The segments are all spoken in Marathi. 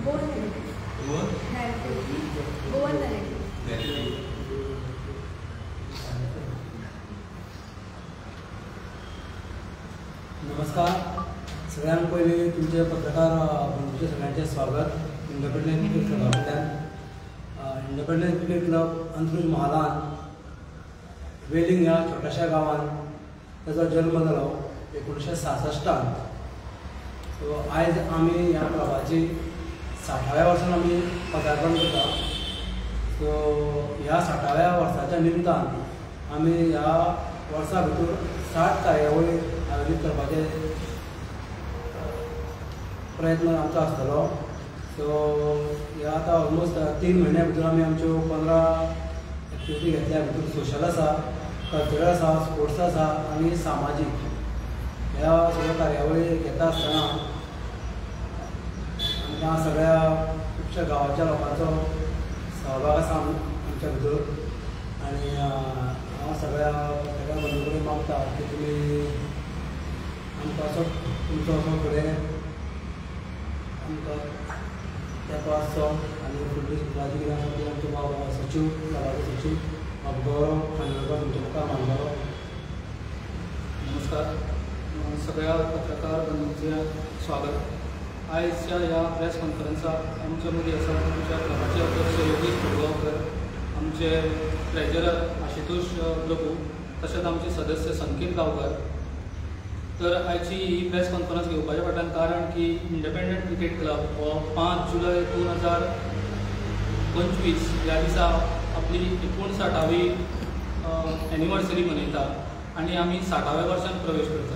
गोवन नमस्कार. सगळ्यांत पयलीं तुमचे पत्रकार बंधूचे सगळ्यांचे स्वागत इंडिपेंडंट क्रिकेट क्लबा कडल्यान. इंडिपेंडंट क्रिकेट क्लब अंत्रुज महालान वेलिंग ह्या छोट्याशा गांवांत ताचो जल्म जालो 1966. सो आयज आमी ह्या क्लबाची 60व्या वर्सान आमी पदार्पण करता. सो ह्या 60व्या वर्साच्या निमतान आमी ह्या वर्सा भितर 60 कार्यावळी आयोजीत करपाचे प्रयत्न आमचो आसतलो. सो ह्या आतां ऑलमोस्ट 3 म्हयन्या भितर आमी आमच्यो 15 एक्टिविटी घेतल्या. भितर सोशल आसा, कल्चरल आसा, स्पोर्ट्स आसा आनी सामाजीक. ह्या सगळ्या कार्यावळी घेता आसतना आमकां सगळ्या खुबश्या गांवांच्या लोकांचो सहभाग आसा आमच्या भितर. आनी हांव सगळ्या पत्रकार बंधू कडेन मागता की तुमी आमकां असो तुमचो असो फुडें आमकां तेंको आसचो. आनी फुडली स्कुलाची कितें आसा ती आमचो सचीव, क्लबाचो सचीव गौरव खांडेकर तुमच्या मुखार मांडटलो. नमस्कार. सगळ्या पत्रकार बंधूंचे स्वागत. आयजच्या ह्या प्रेस कॉन्फरन्साक आमचे मदीं आसा आमच्या क्लबाचे अध्यक्ष योगेश कुडगांवकर, आमचे ट्रेजरर आशुतोष प्रभू, तशेंच आमचे सदस्य संकेत गांवकर. तर आयची ही प्रेस कॉन्फरन्स घेवपाचें फाटल्यान कारण की इंडिपेंडंट क्रिकेट क्लब हो 5 जुलय 2025 ह्या दिसा आपली 59वी एनिवर्सरी मनयता आनी आमी 60व्या वर्सान प्रवेश करता.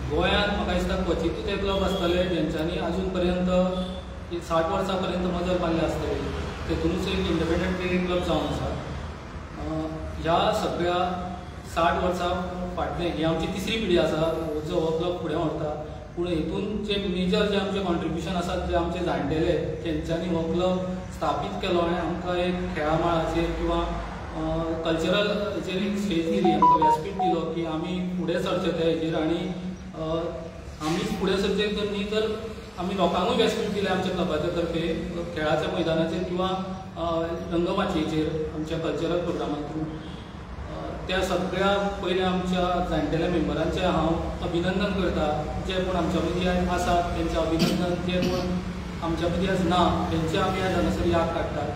गोंयांत म्हाका दिसता क्वचितूच ते क्लब आसतले जेंच्यांनी आजून पर्यंत 60 वर्सां पर्यंत मजल बांदले आसतले. तेतूनच एक इंडिपेंडंट क्रिकेट क्लब जावन आसा. ह्या सगळ्या 60 वर्सां फाटलें ही आमची तिसरी पिढी आसा जो हो क्लब फुडें व्हरता. पूण हेतून जे मेजर जे आमचे कॉन्ट्रिब्युशन आसात जे आमचे जाणटेले तेंच्यांनी हो क्लब स्थापीत केलो आनी आमकां एक खेळा माळाचेर किंवा कल्चरल हेचेर एक स्टेज दिली, आमकां व्यासपीठ दिलो की आमी फुडें सरचे ते हेचेर. आनी आमीच फुडें सरचे तर न्ही तर आमी लोकांकूय व्यासपीठ दिलें आमच्या क्लबाच्या तर्फे खेळाच्या मैदानाचेर किंवा रंगमाचयेचेर आमच्या कल्चरल प्रोग्रामा थ्रू. त्या सगळ्या पयल्या आमच्या जाणटेल्या मेंबरांचें हांव अभिनंदन करता. जे कोण आमच्या मदीं आसात तेंचें अभिनंदन, जे कोण आमच्या मदीं आज ना तेंचे आमी आज हांगासर याद काडटात.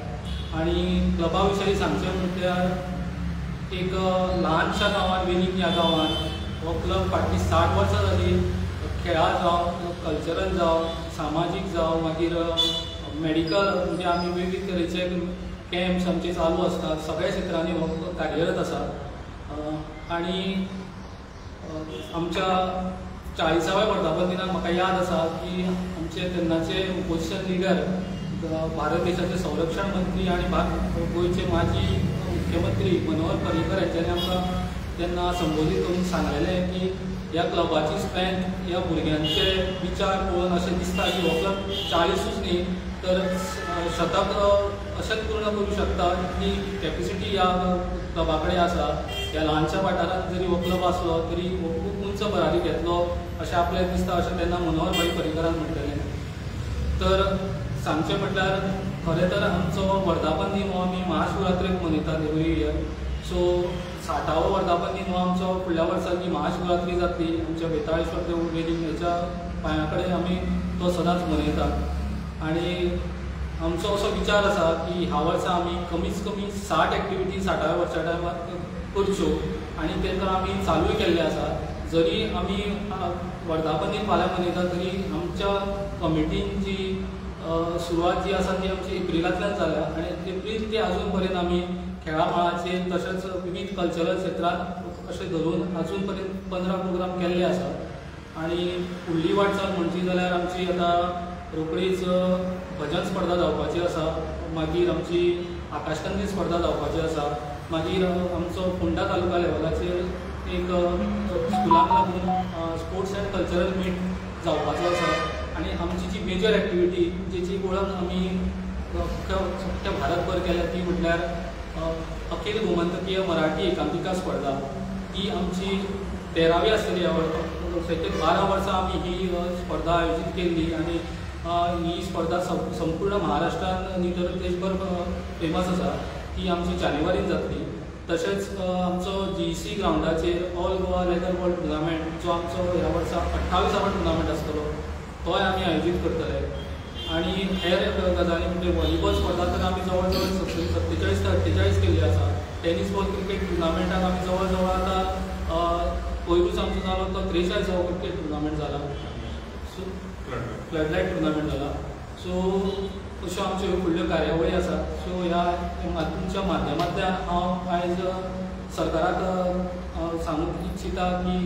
आनी क्लबा विशयी सांगचें म्हटल्यार एक ल्हानशा गांवांत वेलिंग ह्या गांवांत हो क्लब फाटलीं 60 वर्सां जालीं. खेळा जावं, कल्चरल जावं, सामाजीक जावं, मागीर मेडिकल म्हणजे आमी वेगवेगळे तरेचे कॅम्प्स आमचे चालू आसतात. सगळ्या क्षेत्रांनी हो कार्यरत आसा. आनी आमच्या 40व्या वर्धापन दिनाक म्हाका याद आसा की आमचे तेन्नाचे ओपोजिशन लिडर भारत देशाचे संरक्षण मंत्री आनी गोंयचे माजी मुख्यमंत्री मनोहर पर्रीकर हांच्यांनी आमकां तेन्ना संबोधीत करून सांगलेलें की ह्या क्लबाची स्ट्रेंथ ह्या भुरग्यांचे विचार पळोवन अशें दिसता की हो क्लब 40च न्ही तर 100 अशेंच पूर्ण करूं शकता इतली कॅपेसिटी ह्या क्लबा कडेन आसा. ह्या ल्हानशा वाठारांत जरी हो क्लब आसलो तरी हो खूब उंच भरारी घेतलो अशें आपल्याक दिसता अशें तेन्ना मनोहर भाई पर्रीकरान म्हटलेलें. तर सांगचें म्हटल्यार खरें तर आमचो वर्धापन दिन हो आमी महाशिवरात्रेक मनयतात एवरी इयर. सो 60वो वर्धापन दिन हो आमचो फुडल्या वर्साची महाशिवरात्री जातली. आमच्या बेताळेश्वर देव वेलिंग हेच्या पांया कडेन आमी तो सदांच मनयतात. आनी आमचो असो विचार आसा की ह्या वर्सा आमी कमीच कमी 60 एक्टिविटी 60व्या वर्सा टायमार करच्यो आनी तेंकां आमी चालूय केल्ले आसा. जरी आमी वर्धापन दिन फाल्यां मनयता तरी आमच्या कमिटीन जी सुरवात जी आसा ती आमची एप्रिलांतल्यान जाल्या आनी एप्रील ते आजून पर्यंत आमी खेळा माळाचेर तशेंच विविध कल्चरल क्षेत्रांत अशें धरून आजून पर्यंत 15 प्रोग्राम केल्ले आसा. आनी फुडली वाटचाल म्हणची जाल्यार आमची आतां रोखडीच भजन स्पर्धा जावपाची आसा. मागीर आमची आकाशकंदील स्पर्धा जावपाची आसा. मागीर आमचो फोंडा तालुका लेवलाचेर एक स्कुलांक लागून स्पोर्ट्स एंड कल्चरल मीट जावपाचो आसा. आनी आमची जी मेजर एक्टिविटी जेची वळख आमी अख्ख्या भारतभर केल्या ती म्हटल्यार अखिल गोमंतकीय मराठी एकांकिका स्पर्धा. ती आमची 13वी आसतली ह्या वर्सा. 12 वर्सां आमी ही स्पर्धा आयोजीत केल्ली आनी ही स्पर्धा संपूर्ण महाराष्ट्रात न्ही तर देशभर फेमस आसा. ती आमची जानेवारीन जातली. तशेंच आमचो GEC ग्रावंडाचेर all Goa leather ball tournament जो आमचो ह्या वर्सा 28वा टुर्नामेंट आसतलो तोय आमी आयोजीत करतले. आणि हेर गजाली म्हणजे व्हॉलीबॉल स्पर्धा तर आमी जवळ जवळ 47 ते 48 केल्ली आसा. टेनीस बॉल क्रिकेट टुर्नामेंटाक आमी जवळ जवळ आतां पयलूच आमचो जालो तो 43वा क्रिकेट टुर्नामेंट जाला. सो फ्लडलायट टुर्नामेंट जाला. सो अश्यो आमच्यो फुडल्यो कार्यावळी आसात. सो ह्या तुमच्या माध्यमांतल्यान हांव आयज सरकाराक सांगूंक इच्छिता की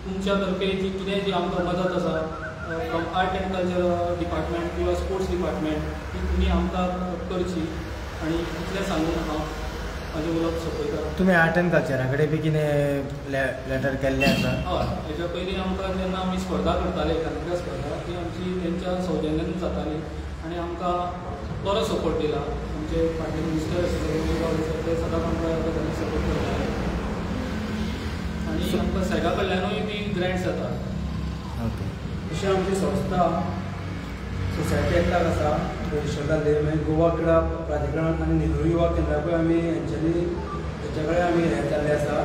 तुमच्या तर्फे जी आमकां मदत आसा from art end culture department किंवा स्पोर्ट्स डिपार्टमेंट ती तुमी आमकां करची. आनी इतलें सांगून हांव म्हाजें उलोवप सोंपयता. तुमी आर्ट एंड कल्चरा कडेन बी कितें लेटर केल्लें आसा? हय, हेच्या पयलीं आमकां जेन्ना आमी स्पर्धा करताले एकांकिका स्पर्धा ती आमची तेंच्या सौजन्यान जाताली आनी आमकां बरो सपोर्ट दिला. आमचे फाटले मिनिस्टर आशिल्ले ते सदांच आमकां गजाली सपोर्ट करताले आनी आमकां सॅगा कडल्यानूय बी ग्रँट्स जातात. ओके. अशी आमची संस्था सोसायटी एकठांय आसा रजिस्टर जाल्ली. मागीर गोवा क्रीडा प्राधिकरण आनी नेहरू युवा केंद्राकूय आमी हेंच्या कडेन आमी हें जाल्ले आसा.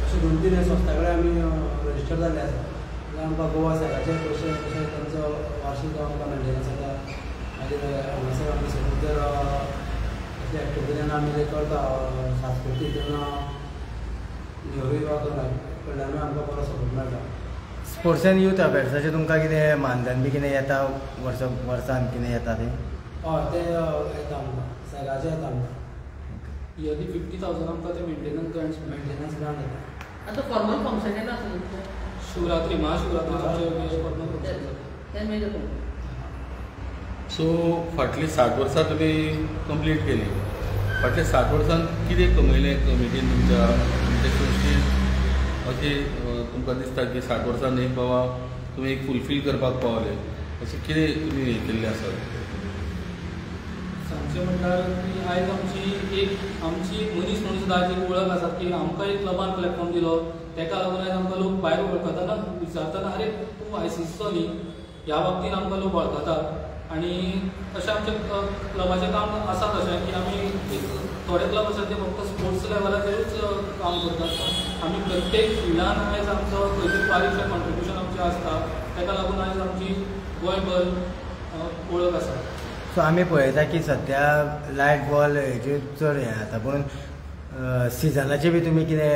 अशे 2-3 संस्था कडेन आमी रजिस्टर जाल्ले आसा. आमकां गोवा सॅगाचे पयशे तशें तांचो वार्शीक आमकां मेंटेनन्स जाता. मागीर हांगासर आमी सपोज जर असले एक्टिविटी जेन्ना आमी करता सांस्कृतीक तेन्ना नेहरू युवा कडल्यानूय आमकां बरो सपोर्ट मेळटा. स्पोर्ट्स एंड यूथ अफेर्साचें तुमकां कितें मानधन बी कितें येता वर्सान कितें येता तें? हय, तें येता आमकां सॅगाचें येता आमकां. इयरली 50,000 आमकां ते मेंटेनन्स ग्रांट्स ग्रांट येता. आता फॉर्मल फंक्शन केन्ना आसलें? शिवरात्री महाशिवरात्रीचे फॉर्मल फंक्शन जाता. तें मेजर फंक्शन. सो फाटली 60 वर्सां तुमी कंप्लीट केली. फाटल्या 60 वर्सांत कितें कमयलें कमिटीन तुमच्या संस्थेन? अशें तुमकां दिसता की 60 वर्सांत एक बाबा तुमी एक फुलफील करपाक पावले अशें कितें तुमी हें केल्लें आसा? सांगचें म्हणल्यार की आयज आमची मनीस म्हणून सुद्दां आयज एक वळख आसा की आमकां एक क्लबान प्लॅटफॉर्म दिलो. ताका लागून आयज आमकां लोक भायर वळखतना विचारतना अरे तूं ICCचो न्ही ह्या बाबतींत आमकां लोक वळखतात. आनी अशें आमचें क्लबाचें काम आसा तशें की आमी थोडे क्लब आसात ते फक्त स्पोर्ट्स लेवलाचेरूच काम करतात. आमी प्रत्येक फिल्डान आयज आमचो खंयतरी बारीकशें कॉन्ट्रिब्युशन आमचें आसता. ताका लागून आयज आमची गोंयभर वळख आसा. सो आमी पळयता की सद्या लायट बॉल हेजेर चड हें जाता पूण सिजनाचे बी तुमी कितें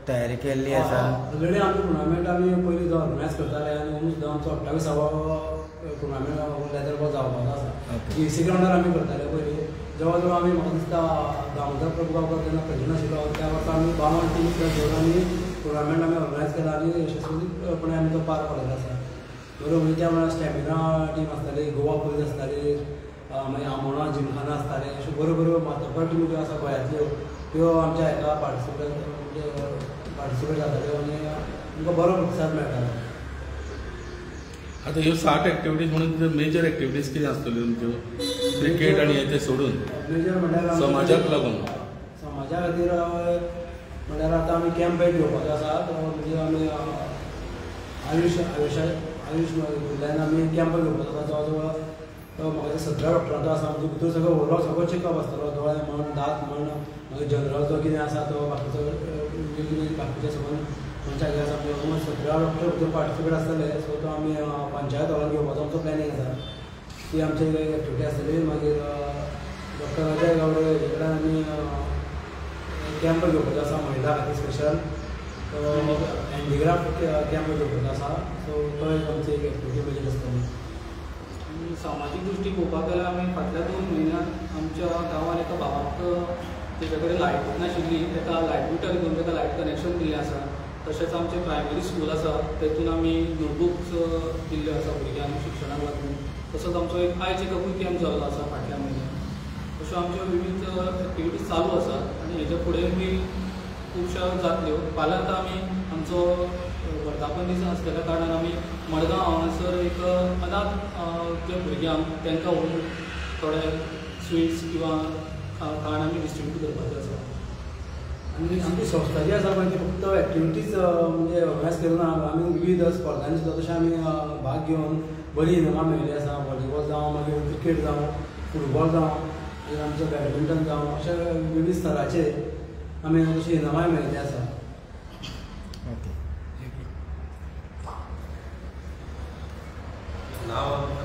तयारी केल्ली आसा? ऑलरेडी आमचे टुर्नामेंट आमी पयलीं ऑर्गनायज करताले आनी अंदूं सुद्दां आमचो 28वा टुर्नामेंट लेदर बॉल जावपाचो आसा. GEC ग्रावंडार आमी करताले पयलीं. जवळ जवळ आमी म्हाका दिसता दामोदर प्रभुगांवकर जेन्ना प्रेसिडेंट आशिल्लो त्या वर्सा आमी 52 टीम्स घेवन आमी टुर्नामेंट आमी ऑर्गनायज केला आनी यशस्वीपणे आमी तो पार पाडिल्लो आसा. बरोबर त्या वेळार स्टॅमिना टीम आसताली, गोवा पुलीस आसताली, मागीर आमोणा जिमखाना आसताले. अश्यो बऱ्यो बऱ्यो मातबर टिमी ज्यो आसा गोंयांतल्यो त्यो आमच्या हाका पार्टिसिपेट जाताल्यो आनी आमकां बरो प्रतिसाद मेळटालो. आतां ह्यो 60 एक्टिविटीज म्हणून मेजर एक्टिविटीज कितें आसतल्यो तुमच्यो क्रिकेट आनी हें सोडून? मेजर म्हणल्यार समाजाक लागून समाजा खातीर म्हणल्यार आतां आमी कॅम्प एक घेवपाचो आसा. म्हणजे आमी आयुश कडल्यान आमी कॅम्प घेवपाचो आसा. जवळ जवळ तो म्हाका 17 डॉक्टरांचो आसा. म्हणजे भितर सगळो ओवरऑल सगळो चॅकअप आसतलो. दोळे म्हण, दांत म्हण, मागीर जनरल जो कितें आसा तो बाकीचो बाकीचे सगळो मनशाक आसा. म्हणजे 17 डॉक्टर भितर पार्टिसिपेट आसतले. सो तो आमी पंचायत हॉलांत घेवपाचो आमचो प्लॅनिंग आसा. ती आमची एक्टिविटी आसतली. मागीर डॉक्टर अजय गावडे हेजे कडेन आमी कॅम्प घेवपाचो आसा महिला खातीर स्पेशल. हँडीक्राफ्ट कॅम्प घेवपाचो आसा. सो तो एक आमची एक एक्टिविटी मेजर आसतली. आनी सामाजीक दृश्टी पळोवपाक गेल्यार आमी फाटल्या 2 म्हयन्यांत आमच्या गांवांत एका भावाक तेजे कडेन लायट नाशिल्ली. ताका लायट मिटर घेवन ताका लायट कनेक्शन दिल्लें आसा. तशेंच आमचें प्रायमरी स्कूल आसा तेतून आमी नोटबुक्स दिल्ल्यो आसा भुरग्यांक शिक्षणाक लागून. तसोच आमचो एक आय चॅकअपूय कॅम्प जाल्लो आसा फाटल्या म्हयन्यात. अश्यो आमच्यो विविध एक्टिविटीज चालू आसात आनी हेजे फुडें बी खुबश्यो जातल्यो. फाल्यां आतां आमी आमचो वर्धापन दीस आसलेल्या कारणान आमी मडगांव हांगासर एक अनाथ जे भुरग्यांक तांकां व्हरून थोडे स्विट्स किंवा खाण आमी डिस्ट्रिब्यूट करपाचें आसा. आणि आमची संस्था जी आसा पळय ती फक्त एक्टिविटीज म्हणजे ऑर्गनायज करून आमी विविध स्पर्धांनी सुद्दां तशें आमी भाग घेवन बरी इनामां मेळिल्लीं आसा. वॉलीबॉल जावं, मागीर क्रिकेट जावं, फुटबॉल जावं, मागीर आमचें बॅडमिंटन जावं, अशे विविध स्तराचेर आमी तशी इनामांय मेळिल्लीं आसा. ओके. नाव